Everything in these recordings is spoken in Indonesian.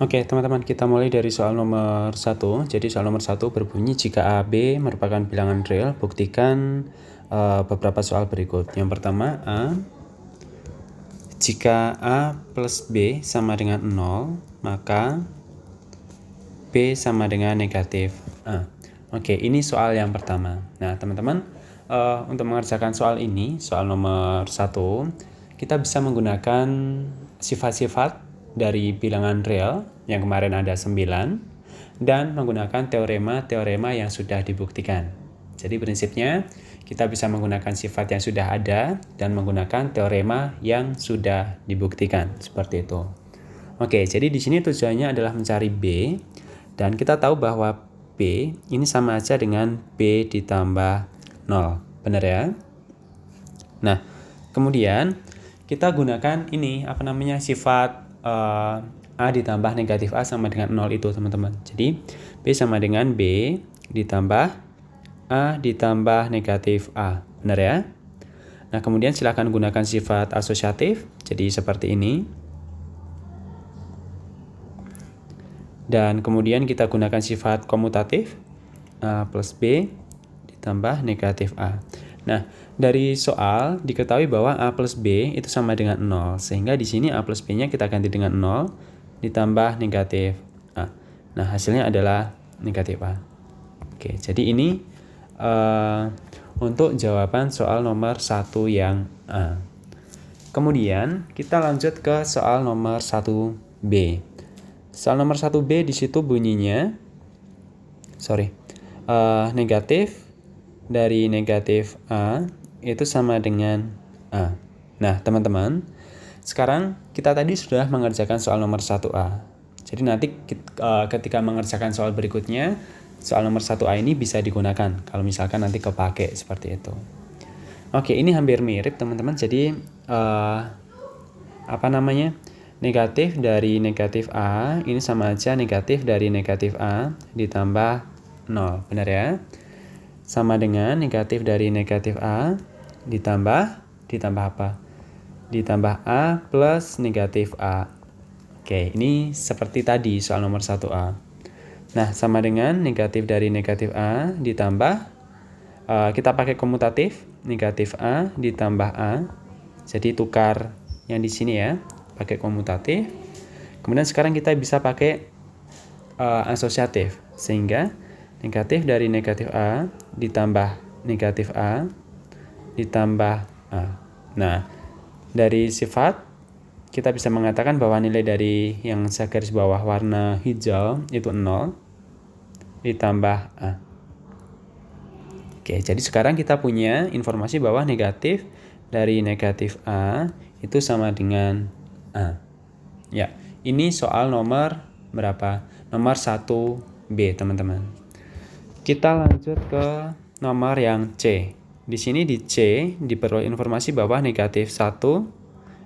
Oke, teman-teman, kita mulai dari soal nomor 1. Jadi soal nomor 1 berbunyi jika A, B merupakan bilangan real, buktikan beberapa soal berikut. Yang pertama, A. Jika A plus B sama dengan 0, maka B sama dengan negatif A. Oke, ini soal yang pertama. Nah, teman-teman, untuk mengerjakan soal ini, soal nomor 1, kita bisa menggunakan sifat-sifat dari bilangan real yang kemarin ada 9 dan menggunakan teorema-teorema yang sudah dibuktikan. Jadi prinsipnya kita bisa menggunakan sifat yang sudah ada dan menggunakan teorema yang sudah dibuktikan, seperti itu. Oke, jadi di sini tujuannya adalah mencari B dan kita tahu bahwa B ini sama aja dengan B ditambah 0. Benar ya? Nah, kemudian kita gunakan ini sifat A ditambah negatif A sama dengan 0 itu, teman-teman. Jadi B sama dengan B ditambah A ditambah negatif A. Benar ya? Nah, kemudian silakan gunakan sifat asosiatif. Jadi seperti ini. Dan kemudian kita gunakan sifat komutatif. A plus B ditambah negatif A. Nah, dari soal diketahui bahwa A plus B itu sama dengan 0. Sehingga di sini A plus B-nya kita ganti dengan 0 ditambah negatif A. Nah, hasilnya adalah negatif A. Oke, jadi ini untuk jawaban soal nomor 1 yang A. Kemudian kita lanjut ke soal nomor 1B. Soal nomor 1B di situ bunyinya negatif dari negatif A itu sama dengan A. Nah, teman-teman, sekarang kita tadi sudah mengerjakan soal nomor 1A. Jadi nanti ketika mengerjakan soal berikutnya, soal nomor 1A ini bisa digunakan kalau misalkan nanti kepake seperti itu. Oke, ini hampir mirip, teman-teman. Jadi negatif dari negatif A ini sama aja negatif dari negatif A ditambah 0. Benar ya? Sama dengan negatif dari negatif A ditambah apa? Ditambah A plus negatif A. Oke, ini seperti tadi soal nomor 1A. Nah, sama dengan negatif dari negatif A ditambah kita pakai komutatif, negatif A ditambah A. Jadi tukar yang di sini ya, pakai komutatif. Kemudian sekarang kita bisa pakai asosiatif, sehingga negatif dari negatif A ditambah negatif A ditambah A. Nah, dari sifat kita bisa mengatakan bahwa nilai dari yang saya garis bawah warna hijau itu 0 ditambah A. Oke, jadi sekarang kita punya informasi bahwa negatif dari negatif A itu sama dengan A. Ya, ini soal nomor berapa? Nomor 1B, teman-teman. Kita lanjut ke nomor yang C. Di sini di C diperoleh informasi bahwa negatif 1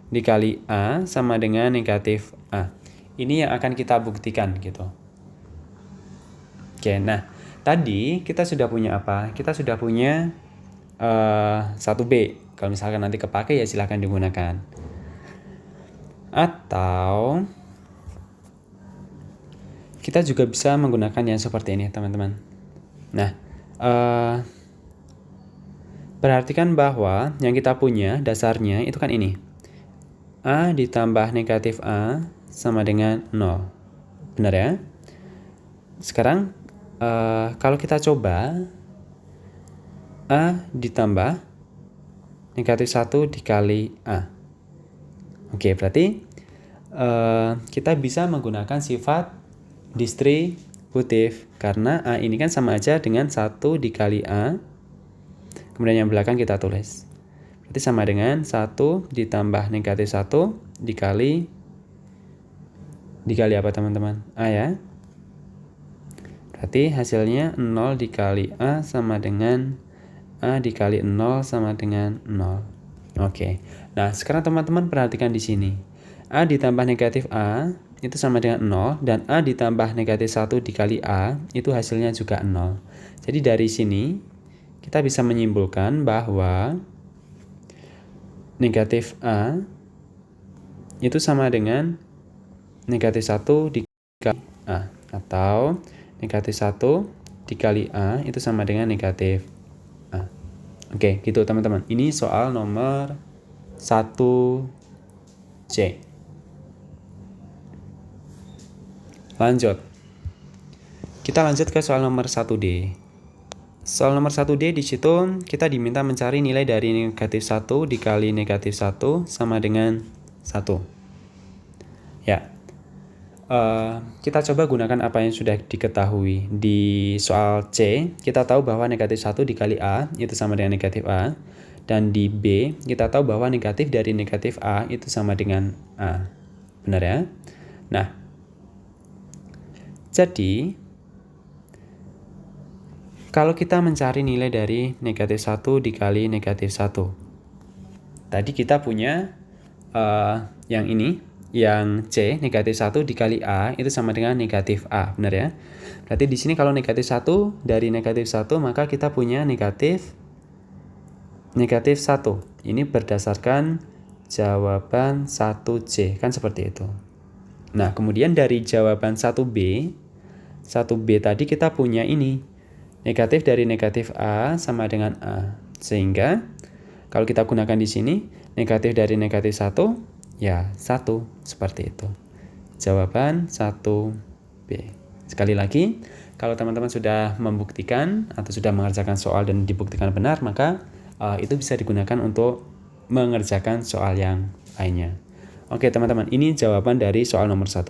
dikali A sama dengan negatif A. Ini yang akan kita buktikan gitu. Oke, nah tadi kita sudah punya apa? Kita sudah punya 1B. Kalau misalkan nanti kepake ya silahkan digunakan. Atau kita juga bisa menggunakan yang seperti ini, teman-teman. Nah, perhatikan bahwa yang kita punya dasarnya itu kan ini. A ditambah negatif A sama dengan 0. Benar ya? Sekarang kalau kita coba A ditambah negatif 1 dikali A. Oke, berarti kita bisa menggunakan sifat distributif karena A ini kan sama aja dengan 1 dikali A. Kemudian yang belakang kita tulis. Berarti sama dengan 1 ditambah negatif 1 dikali apa, teman-teman? A ya. Berarti hasilnya 0 dikali A sama dengan A dikali 0 sama dengan 0. Oke. Nah, sekarang teman-teman perhatikan di sini. A ditambah negatif A itu sama dengan 0 dan A ditambah negatif 1 dikali A itu hasilnya juga 0. Jadi dari sini kita bisa menyimpulkan bahwa negatif A itu sama dengan negatif 1 dikali dikali A. Atau negatif 1 dikali A itu sama dengan negatif A. Oke, gitu teman-teman. Ini soal nomor 1C. Lanjut. Kita lanjut ke soal nomor 1D. Soal nomor 1D di situ kita diminta mencari nilai dari negatif 1 dikali negatif 1 sama dengan 1. Ya. Kita coba gunakan apa yang sudah diketahui. Di soal C, kita tahu bahwa negatif 1 dikali A itu sama dengan negatif A. Dan di B, kita tahu bahwa negatif dari negatif A itu sama dengan A. Benar ya? Nah, jadi kalau kita mencari nilai dari negatif 1 dikali negatif 1. Tadi kita punya yang ini, yang C, negatif 1 dikali A itu sama dengan negatif A, benar ya? Berarti di sini kalau negatif 1 dari negatif 1, maka kita punya negatif 1. Ini berdasarkan jawaban 1C, kan seperti itu. Nah, kemudian dari jawaban 1B tadi kita punya ini. Negatif dari negatif A sama dengan A. Sehingga kalau kita gunakan di sini, negatif dari negatif 1, ya 1. Seperti itu. Jawaban 1B. Sekali lagi, kalau teman-teman sudah membuktikan atau sudah mengerjakan soal dan dibuktikan benar, maka itu bisa digunakan untuk mengerjakan soal yang lainnya. Oke teman-teman, ini jawaban dari soal nomor 1.